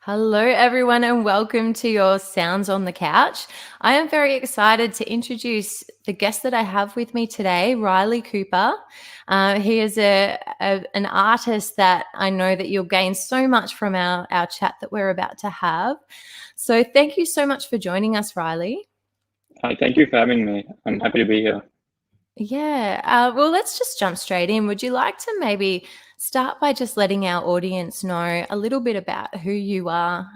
Hello, everyone, and welcome to your Sounds on the Couch. I am very excited to introduce the guest that I have with me today, Riley Cooper. He is an artist that I know that you'll gain so much from our chat that we're about to have. So, thank you so much for joining us, Riley. Hi, thank you for having me. I'm happy to be here. Yeah. Well, let's just jump straight in. Would you like to maybe start by just letting our audience know a little bit about who you are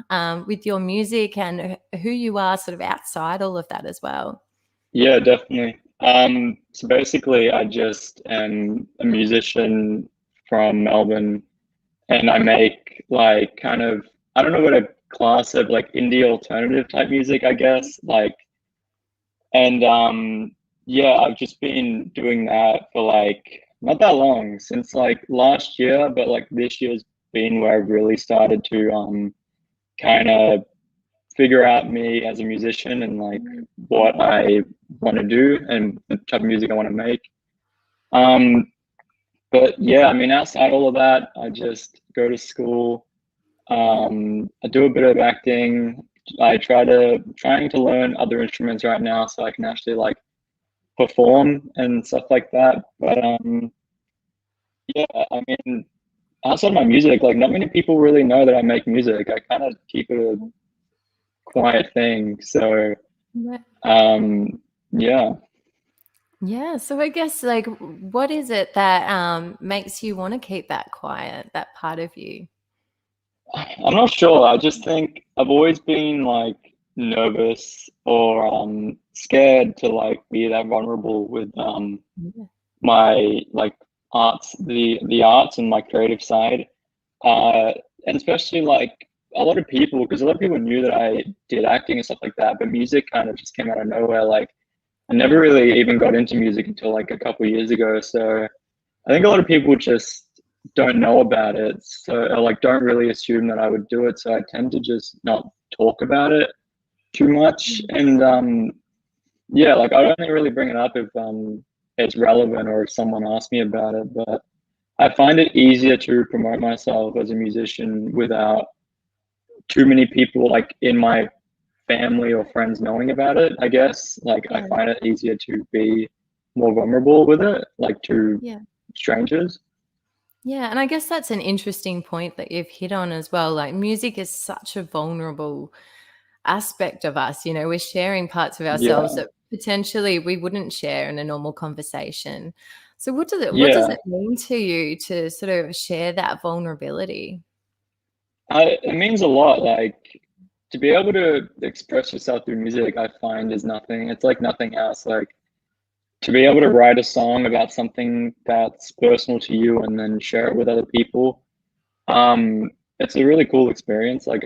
with your music and who you are sort of outside all of that as well? Yeah, definitely. So basically, I just am a musician from Melbourne, and I make like kind of, I don't know what a class of like indie alternative type music, I guess. And yeah, I've just been doing that for like not that long, since like last year, but like this year's been where I've really started to kind of figure out me as a musician and like what I want to do and the type of music I want to make. Um, but yeah, I mean, outside all of that, I just go to school. I do a bit of acting. Trying to learn other instruments right now so I can actually like perform and stuff like that. But yeah, I mean, outside of my music, like not many people really know that I make music. I kind of keep it a quiet thing. So Yeah. um, yeah. Yeah. So I guess like what is it that makes you want to keep that quiet, that part of you? I'm not sure. I just think I've always been like nervous or scared to like be that vulnerable with Yeah. my like the arts and my creative side. Uh, and especially like a lot of people, because a lot of people knew that I did acting and stuff like that, but music kind of just came out of nowhere. Like I never Yeah. really even got into music until like a couple of years ago. So I think a lot of people just don't know about it, so or like don't really assume that I would do it. So I tend to just not talk about it too much. And yeah, like I only really bring it up if it's relevant or if someone asks me about it. But I find it easier to promote myself as a musician without too many people like in my family or friends knowing about it. I guess like I Yeah. find it easier to be more vulnerable with it, like to Yeah. strangers. Yeah, and I guess that's an interesting point that you've hit on as well. Like music is such a vulnerable aspect of us. We're sharing parts of ourselves Yeah. that potentially we wouldn't share in a normal conversation. So what does Yeah, it mean to you to sort of share that vulnerability? it means a lot. Like to be able to express yourself through music, I find is nothing. It's like nothing else. Like to be able to write a song about something that's personal to you and then share it with other people. It's a really cool experience. And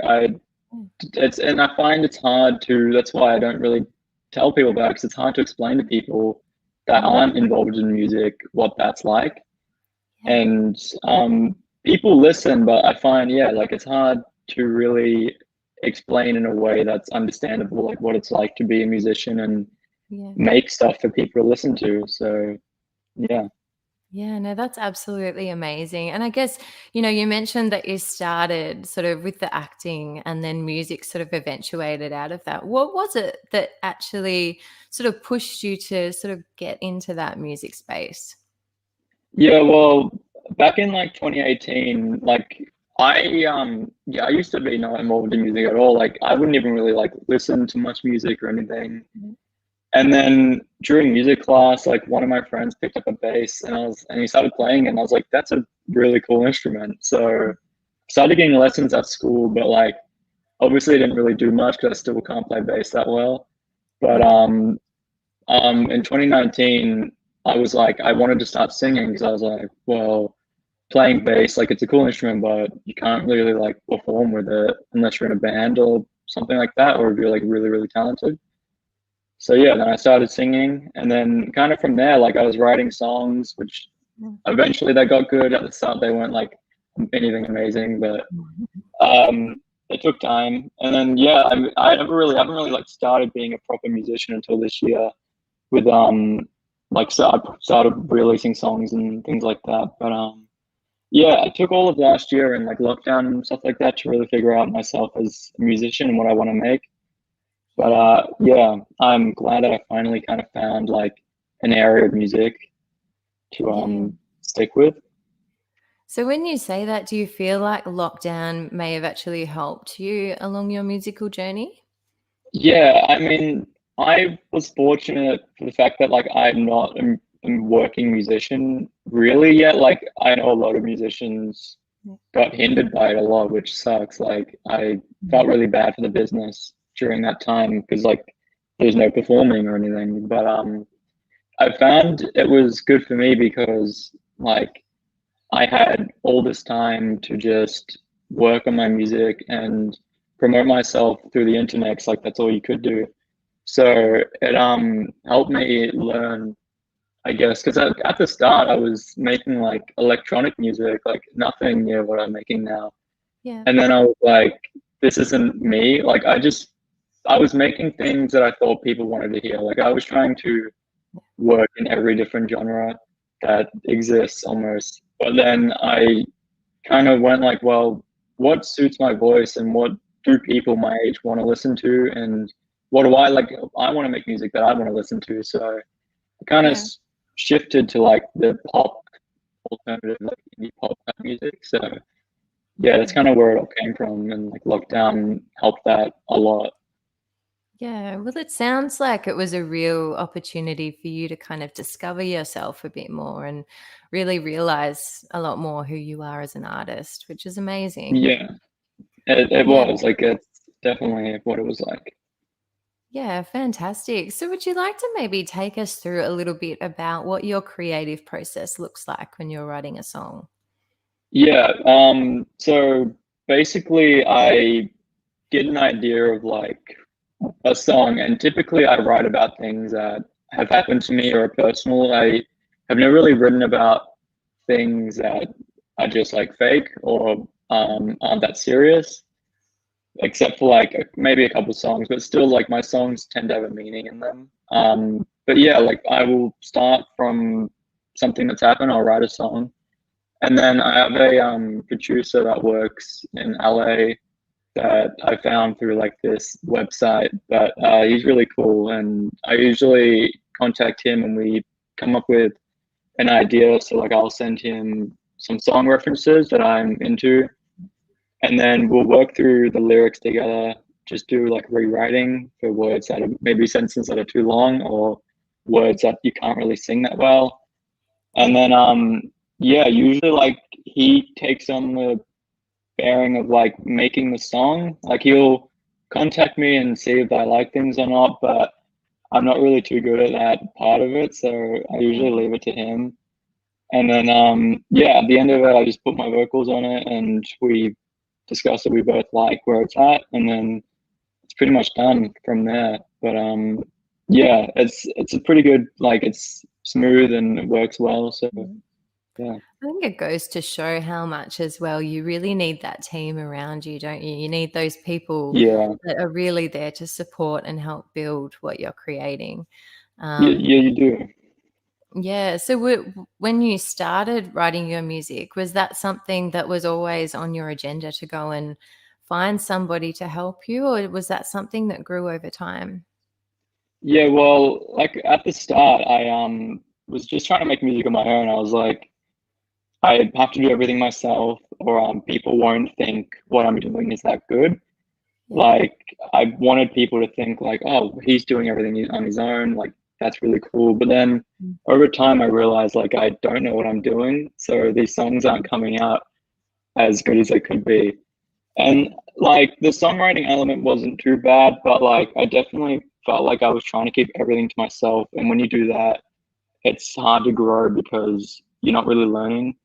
I find it's hard to. That's why I don't really tell people about it because it's hard to explain to people that Yeah, aren't involved in music what that's like. yeah, And people listen, but I find yeah, like it's hard to really explain in a way that's understandable, like what it's like to be a musician and yeah. make stuff for people to listen to. So yeah, Yeah, no, that's absolutely amazing. And I guess, you mentioned that you started sort of with the acting and then music sort of eventuated out of that. What was it that actually sort of pushed you to sort of get into that music space? yeah. Well, back in like 2018, like yeah, I used to be not involved in music at all. Like I wouldn't even really like listen to much music or anything. Mhm. And then during music class, like one of my friends picked up a bass and he started playing and I was like, that's a really cool instrument. So I started getting lessons at school, but like obviously I didn't really do much because I still can't play bass that well. But Yeah. in 2019, I was like, I wanted to start singing because I was like, well, playing bass, like it's a cool instrument, but you can't really like perform with it unless you're in a band or something like that, or if you're like really, really talented. So yeah, then I started singing, and then kind of from there, like I was writing songs, which eventually they got good. At the start, they weren't like anything amazing, but um, it took time. And then yeah, I haven't really like started being a proper musician until this year with like so I started releasing songs and things like that. But Yeah, I took all of last year and like lockdown and stuff like that to really figure out myself as a musician and what I want to make. But Yeah. yeah, I'm glad that I finally kind of found like an area of music to Yeah. stick with. So when you say that, do you feel like lockdown may have actually helped you along your musical journey? Yeah, I mean, I was fortunate for the fact that like I'm not a working musician really yet. Like I know a lot of musicians got hindered by it a lot, which sucks. Like I felt really bad for the business during that time because like there's no performing or anything. But I found it was good for me because like I had all this time to just work on my music and promote myself through the internet. 'Cause, like that's all you could do. So it helped me learn, I guess, because at the start I was making like electronic music, like nothing near what I'm making now. Yeah. And then I was like, this isn't me. Like I was making things that I thought people wanted to hear. Like I was trying to work in every different genre that exists almost. But then I kind of went like, well, what suits my voice and what do people my age want to listen to and what do I like? I want to make music that I want to listen to. So I kind of Yeah. shifted to like the pop alternative, like indie pop type music. So yeah, that's Yeah. kind of where it all came from, and like lockdown helped that a lot. Yeah, well, it sounds like it was a real opportunity for you to kind of discover yourself a bit more and really realize a lot more who you are as an artist, which is amazing. Yeah, it Yeah, was like it's definitely what it was like. yeah, fantastic. So, would you like to maybe take us through a little bit about what your creative process looks like when you're writing a song? Yeah, so basically I get an idea of like a song, and typically I write about things that have happened to me or are personal. I have never really written about things that are just like fake or aren't that serious, except for like maybe a couple songs, but still like my songs tend to have a meaning in them. But yeah, like I will start from something that's happened. I'll write a song, and then I have a producer that works in LA that I found through like this website. But he's really cool, and I usually contact him and we come up with an idea. So like I'll send him some song references that I'm into, and then we'll work through the lyrics together. Just do like rewriting for words that are maybe sentences that are too long or words that you can't really sing that well. And Yeah. then yeah, usually like he takes on the bearing of like making the song. Like he'll contact me and see if I like things or not, but I'm not really too good at that part of it, so I usually Yeah. leave it to him. And then yeah, at the end of it I just put my vocals on it and we discuss that we both like where it's at, and then it's pretty much done from there. But yeah, it's a pretty good, like it's smooth and it works well. So Yeah. yeah, I think it goes to show how much as well you really need that team around you, don't you? You need those people yeah, that are really there to support and help build what you're creating. yeah, Um, yeah, you do. yeah. So, when you started writing your music, was that something that was always on your agenda to go and find somebody to help you, or was that something that grew over time? Yeah, well, like at the start, I was just trying to make music on my own. I was like, I have to do everything myself, or people won't think what I'm doing is that good. Yeah. Like I wanted people to think like, oh, he's doing everything on his own. Like that's really cool. But then Mm. over time, I realized like I don't know what I'm doing, so these songs aren't coming out as good as they could be. Yeah. And like the songwriting element wasn't too bad, but like I definitely felt like I was trying to keep everything to myself. And when you do that, it's hard to grow because you're not really learning.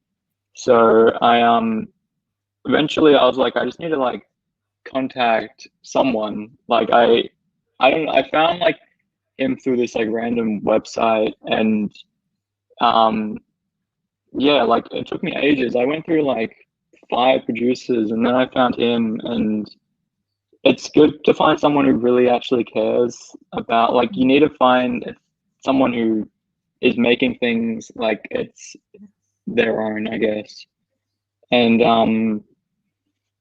So I eventually I was like, I just need to like contact someone. Like I don't I found like him through this like random website, and um yeah, like it took me ages. I went through like five producers and then I found him, and it's good to find someone who really actually cares about, like you need to find someone who is making things like it's their own, I guess. And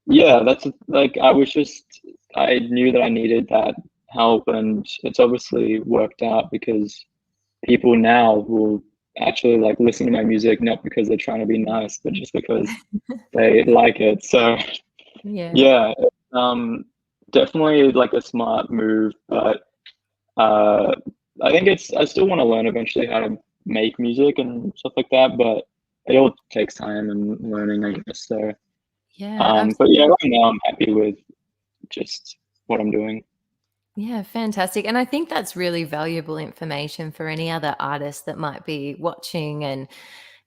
yeah, that's like I knew that I needed that help, and it's obviously worked out because people now will actually like listen to my music not because they're trying to be nice, but just because they like it. So Yeah. yeah, definitely like a smart move, but uh, I think I still want to learn eventually how to make music and stuff like that, but it all takes time and learning, I guess. So, Yeah, but yeah, absolutely. right now I'm happy with just what I'm doing. Yeah, fantastic. And I think that's really valuable information for any other artist that might be watching and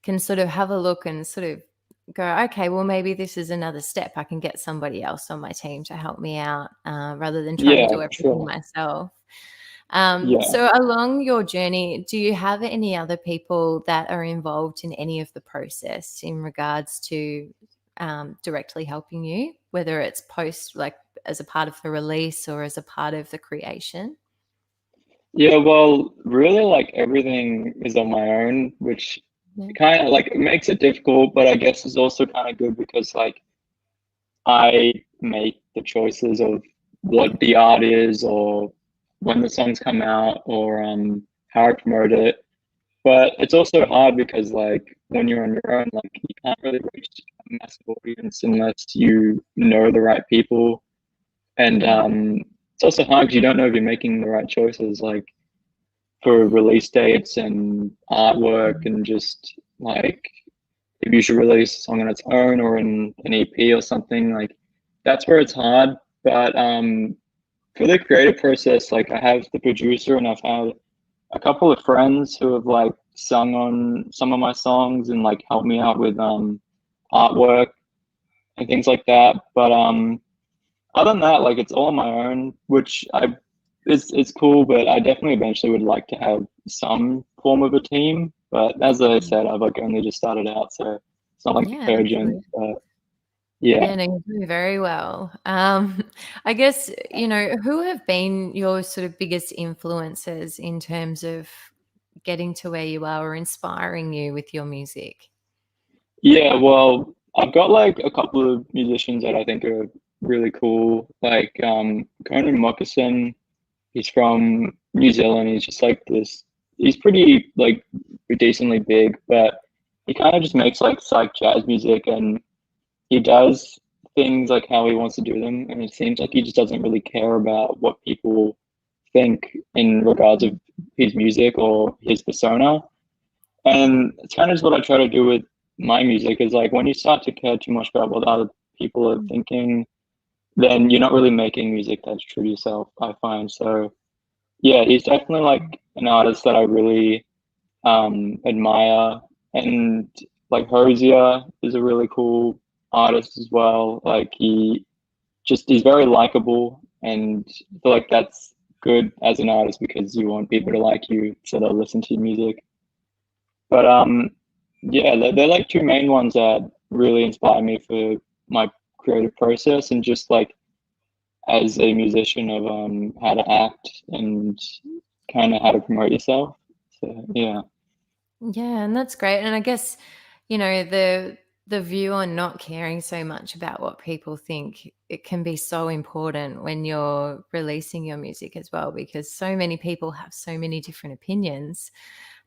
can sort of have a look and sort of go, okay, well, maybe this is another step. I can get somebody else on my team to help me out rather than trying to Yeah, do for everything sure. myself. Yeah. So, along your journey, do you have any other people that are involved in any of the process in regards to directly helping you, whether it's post, like as a part of the release or as a part of the creation? Yeah, well, really like everything is on my own, which Yeah. kind of like makes it difficult, but I guess is also kind of good because like I make the choices of what the art is or when the songs come out or how I promote it. But it's also hard because like when you're on your own, like you can't really reach a massive audience unless you know the right people. And Mm. it's also hard because you don't know if you're making the right choices, like for release dates and artwork Mm. and just like if you should release a song on its own or in an EP or something, like that's where it's hard. But for the creative process, like I have the producer and I've had a couple of friends who have like sung on some of my songs and like helped me out with artwork and things like that. But other than that, like it's all on my own, which I it's cool, but I definitely eventually would like to have some form of a team. But as I Mm. said, I've like only just started out, so it's not like Yeah, urgent. absolutely. But yeah. Yeah, no, you're doing very well. I guess, who have been your sort of biggest influences in terms of getting to where you are or inspiring you with your music? Yeah, well, I've got like a couple of musicians that I think are really cool. Like Conan Moccasin, he's from New Zealand. He's just like this. He's pretty like decently big, but he kind of just makes like psych jazz music, and he does things like how he wants to do them, and it seems like he just doesn't really care about what people think in regards of his music or his persona. And it's kind of just what I try to do with my music is like when you start to care too much about what other people are Mm. thinking, then you're not really making music that's true to yourself, I find. So yeah, he's definitely like an artist that I really admire. And like Hosier is a really cool artist as well. Like he's very likable, and I feel like that's good as an artist because you want people to like you so they'll listen to your music. But yeah, they're like two main ones that really inspire me for my creative process and just like as a musician of how to act and kind of how to promote yourself. So yeah. Yeah, and that's great. And I guess, the view on not caring so much about what people think, it can be so important when you're releasing your music as well, because so many people have so many different opinions.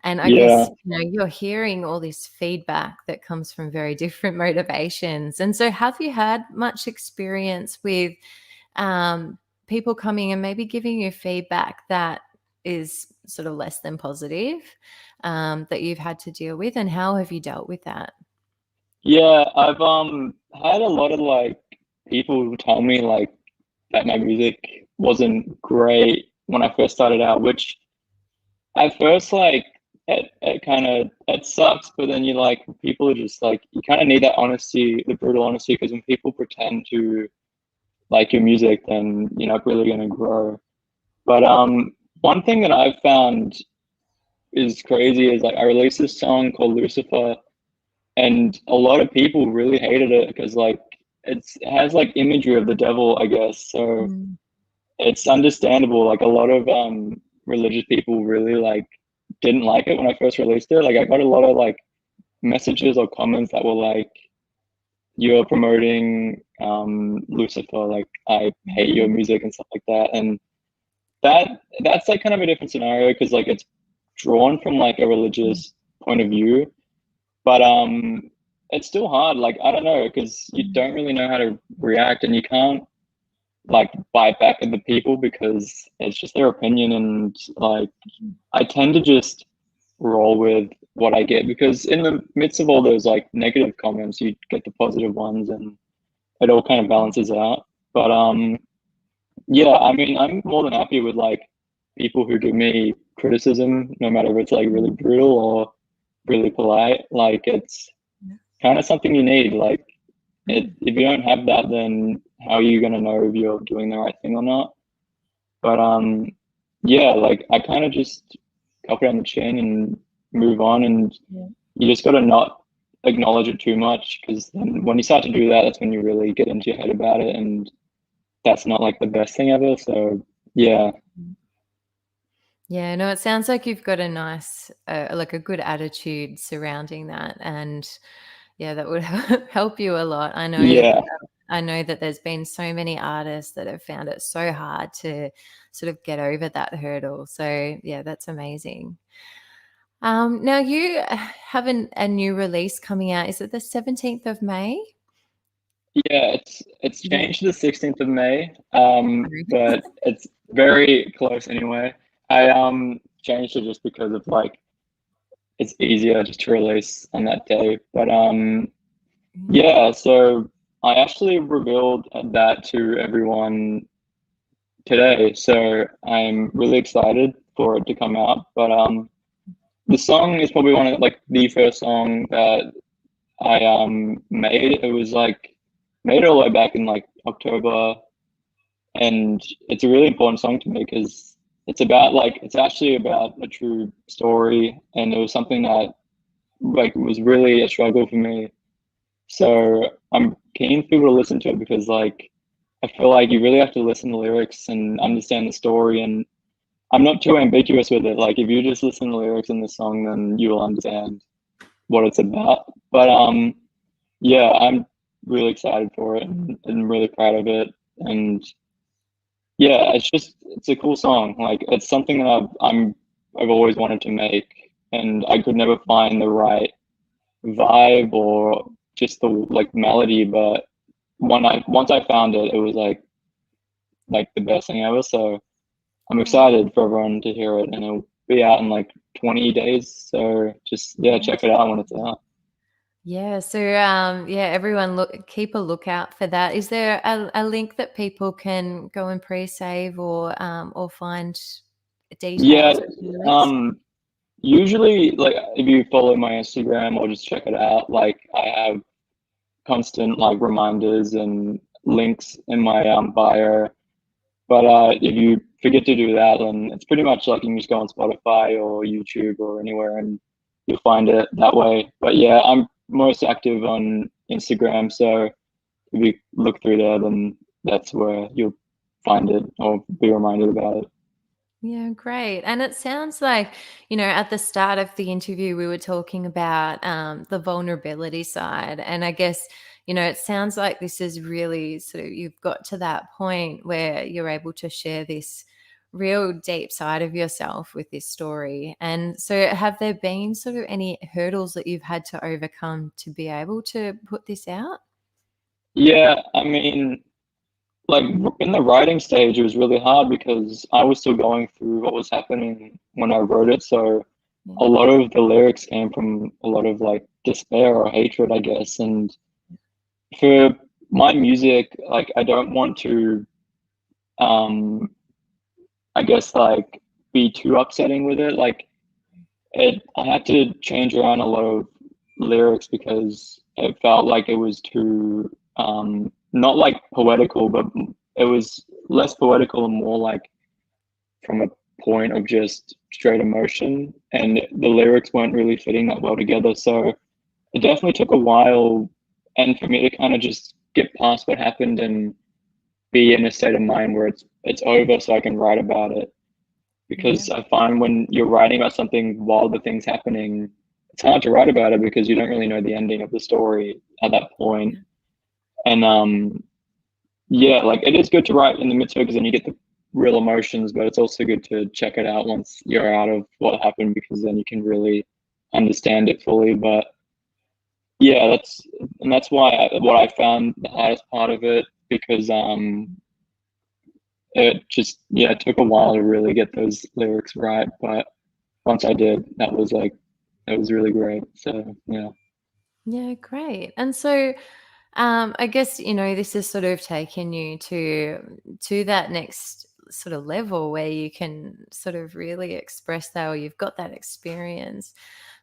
And I Yeah. guess, you're hearing all this feedback that comes from very different motivations. And so have you had much experience with um, people coming and maybe giving you feedback that is sort of less than positive, that you've had to deal with, and how have you dealt with that? Yeah, I've had a lot of like people who tell me like that my music wasn't great when I first started out, which at first like it kind of it sucks, but then you like people are just like you kind of need that honesty, the brutal honesty, because when people pretend to like your music, then you're not really gonna grow. But one thing that I've found is crazy is like I released this song called Lucifer, and a lot of people really hated it because like it has like imagery of the devil, I guess. So Mm. it's understandable. Like a lot of religious people really like didn't like it when I first released it. Like I got a lot of like messages or comments that were like you're promoting Lucifer, like I hate your music and stuff like that, and that's like kind of a different scenario because like it's drawn from like a religious point of view, but it's still hard. Like I don't know because you don't really know how to react, and you can't like bite back at the people because it's just their opinion, and like I tend to just roll with what I get because in the midst of all those like negative comments, you get the positive ones, and it all kind of balances out. But yeah, I mean, I'm more than happy with like people who give me criticism, no matter if it's like really brutal or really polite. Like it's kind of something you need. Like if you don't have that, then how are you gonna know if you're doing the right thing or not? But yeah, like I kind of just cup it on the chin and move on, and you just got to not acknowledge it too much because then when you start to do that, that's when you really get into your head about it, and that's not like the best thing ever. So yeah. Yeah, no, it sounds like you've got a nice, like a good attitude surrounding that, and yeah, that would help you a lot. Yeah. I know that there's been so many artists that have found it so hard to sort of get over that hurdle. So yeah, that's amazing. Now you have a new release coming out. Is it the 17th of May? Yeah, it's Yeah. changed to the 16th of May, Sorry. but it's very close anyway. I changed it just because of like it's easier just to release on that day. But yeah, so I actually revealed that to everyone today, so I'm really excited for it to come out. But the song is probably one of like the first song that I made. It was like made it all the way back in like October, and it's a really important song to me because it's about like it's actually about a true story, and it was something that like was really a struggle for me. So I'm keen for people to listen to it because like I feel like you really have to listen to lyrics and understand the story, and I'm not too ambiguous with it. Like if you just listen to the lyrics in the song, then you will understand what it's about. But yeah, I'm really excited for it and really proud of it. And yeah, it's a cool song. Like it's something that I've always wanted to make, and I could never find the right vibe or just the like melody. But once I found it, it was like the best thing ever. So I'm excited for everyone to hear it, and it'll be out in like 20 days. So just yeah, check it out when it's out. Yeah, so yeah, everyone keep a lookout for that. Is there a link that people can go and pre-save or find Yeah, details of the release? um, usually like if you follow my Instagram or just check it out, like I have constant like reminders and links in my bio. But if you forget to do that, then it's pretty much like you can just go on Spotify or YouTube or anywhere and you'll find it that way. But yeah, I'm most active on Instagram, so if you look through there, then that's where you'll find it or be reminded about it. Yeah, great. And it sounds like, at the start of the interview, we were talking about the vulnerability side. And I guess, it sounds like this is really sort of, you've got to that point where you're able to share this real deep side of yourself with this story. And so, have there been sort of any hurdles that you've had to overcome to be able to put this out? Yeah, I mean, like in the writing stage, it was really hard because I was still going through what was happening when I wrote it. So Yeah. a lot of the lyrics came from a lot of like despair or hatred, I guess. And for my music, like I don't want to, um, I guess like be too upsetting with it. Like I had to change around a lot of lyrics because it felt like it was too, not like poetical, but it was less poetical and more like from a point of just straight emotion, and the lyrics weren't really fitting that well together. So it definitely took a while, and for me to kind of just get past what happened and be in a state of mind where it's over, so I can write about it. Yeah. Because I find when you're writing about something while the thing's happening, it's hard to write about it because you don't really know the ending of the story at that point. And yeah, like it is good to write in the midst of it because then you get the real emotions, but it's also good to check it out once you're out of what happened because then you can really understand it fully. But yeah, that's why what I found the hardest part of it because it just yeah it took a while to really get those lyrics right, but once I did, that was really great. So yeah. Yeah, great. And so I guess, this has sort of taken you to that next sort of level where you can sort of really express that, or you've got that experience.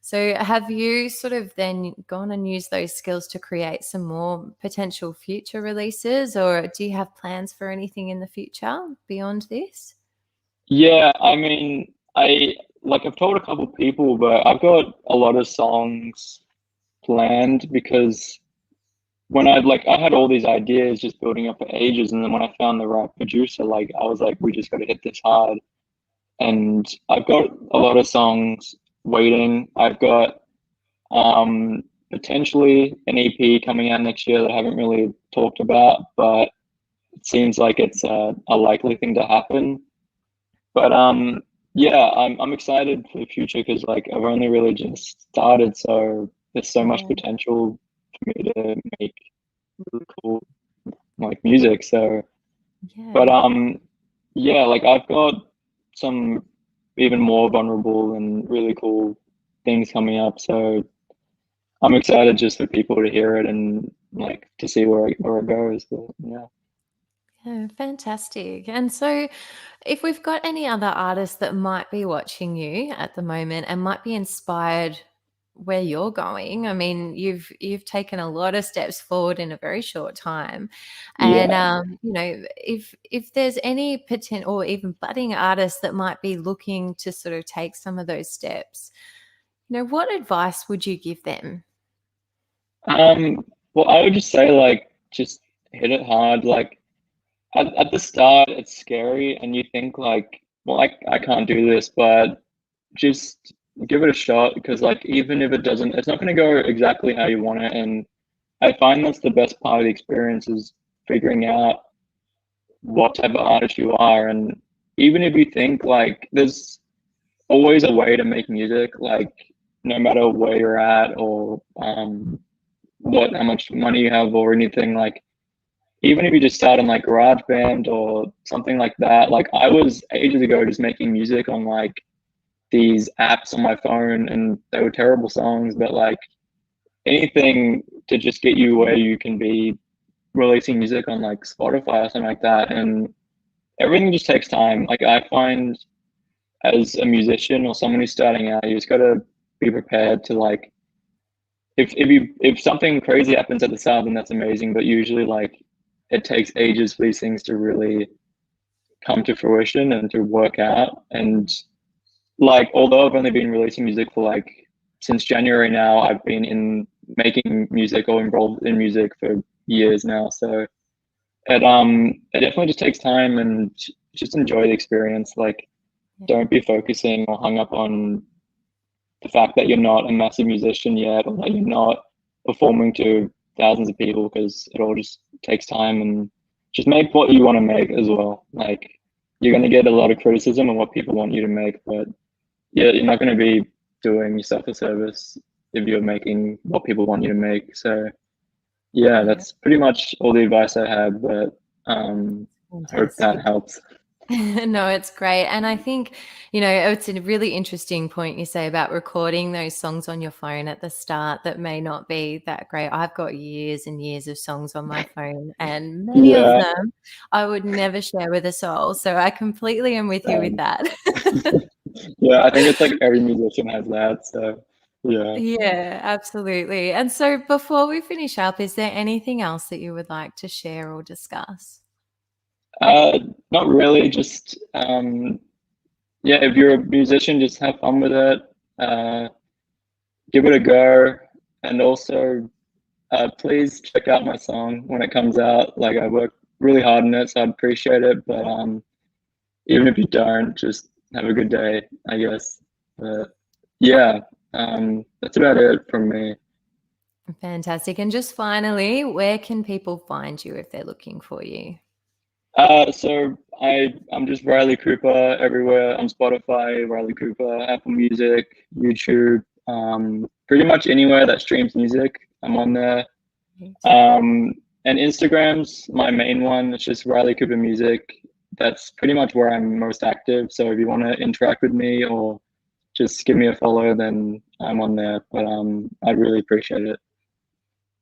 So have you sort of then gone and used those skills to create some more potential future releases, or do you have plans for anything in the future beyond this? Yeah, I mean, I've told a couple people, but I've got a lot of songs planned because when I had all these ideas just building up for ages, and then when I found the right producer, like I was like, we just got to hit this hard. And I've got a lot of songs waiting. I've got potentially an EP coming out next year that I haven't really talked about, but it seems like it's a likely thing to happen. But yeah, I'm excited for the future because like I've only really just started, so there's so much Yeah. potential for me to make really cool like music. So, but Yeah. yeah, like I've got some even more vulnerable and really cool things coming up. So I'm excited just for people to hear it and like to see where it goes. But yeah. Yeah, fantastic. And so, if we've got any other artists that might be watching you at the moment and might be inspired where you're going, I mean, you've taken a lot of steps forward in a very short time, and Yeah. if there's any potential or even budding artists that might be looking to sort of take some of those steps, what advice would you give them? Well, I would just say like just hit it hard. Like at the start, it's scary, and you think like, well, I can't do this, but just give it a shot because like even if it doesn't, it's not going to go exactly how you want it. And I find that's the best part of the experience is figuring out what type of artist you are. And even if you think like there's always a way to make music, like no matter where you're at or how much money you have or anything, like even if you just start on like GarageBand or something like that. Like I was ages ago just making music on like these apps on my phone and they were terrible songs, but like anything to just get you where you can be releasing music on like Spotify or something like that. And everything just takes time. Like I find as a musician or someone who's starting out, you just gotta be prepared to like if something crazy happens at the start, then that's amazing. But usually like it takes ages for these things to really come to fruition and to work out. And like although I've only been releasing music for like since January now, I've been in making music or involved in music for years now. So it definitely just takes time and just enjoy the experience. Like Yeah. don't be focusing or hung up on the fact that you're not a massive musician yet or that you're not performing to thousands of people because it all just takes time and just make what you want to make as well. Like you're going to get a lot of criticism on what people want you to make, but yeah, you're not going to be doing yourself a service if you're making what people want you to make. So yeah, Yeah. that's pretty much all the advice I have, but I hope that Fantastic. helps. No, it's great. And I think, it's a really interesting point you say about recording those songs on your phone at the start that may not be that great. I've got years and years of songs on my phone, and many of Yeah, them I would never share with a soul. So I completely am with you with um, that. yeah, I think it's like every musician has that. So yeah. Yeah, absolutely. And so before we finish up, is there anything else that you would like to share or discuss? Uh, Not really. Just yeah, if you're a musician, just have fun with it. Uh, Give it a go, and also please check out my song when it comes out. Like I worked really hard on it, so I'd appreciate it. But even if you don't, just have a good day, I guess. But yeah, that's about it from me. Fantastic. And just finally, where can people find you if they're looking for you? So I'm just Riley Cooper everywhere on Spotify, Riley Cooper, Apple Music, YouTube, pretty much anywhere that streams music, I'm on there. And Instagram's my main one. It's just Riley Cooper Music. That's pretty much where I'm most active. So if you want to interact with me or just give me a follow, then I'm on there. But I'd really appreciate it.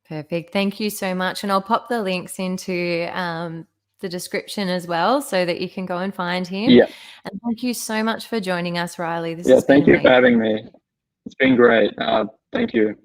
Perfect. Thank you so much. And I'll pop the links into the description as well so that you can go and find him. Yeah. And thank you so much for joining us, Riley. Thank you for having me. It's been great. Thank you.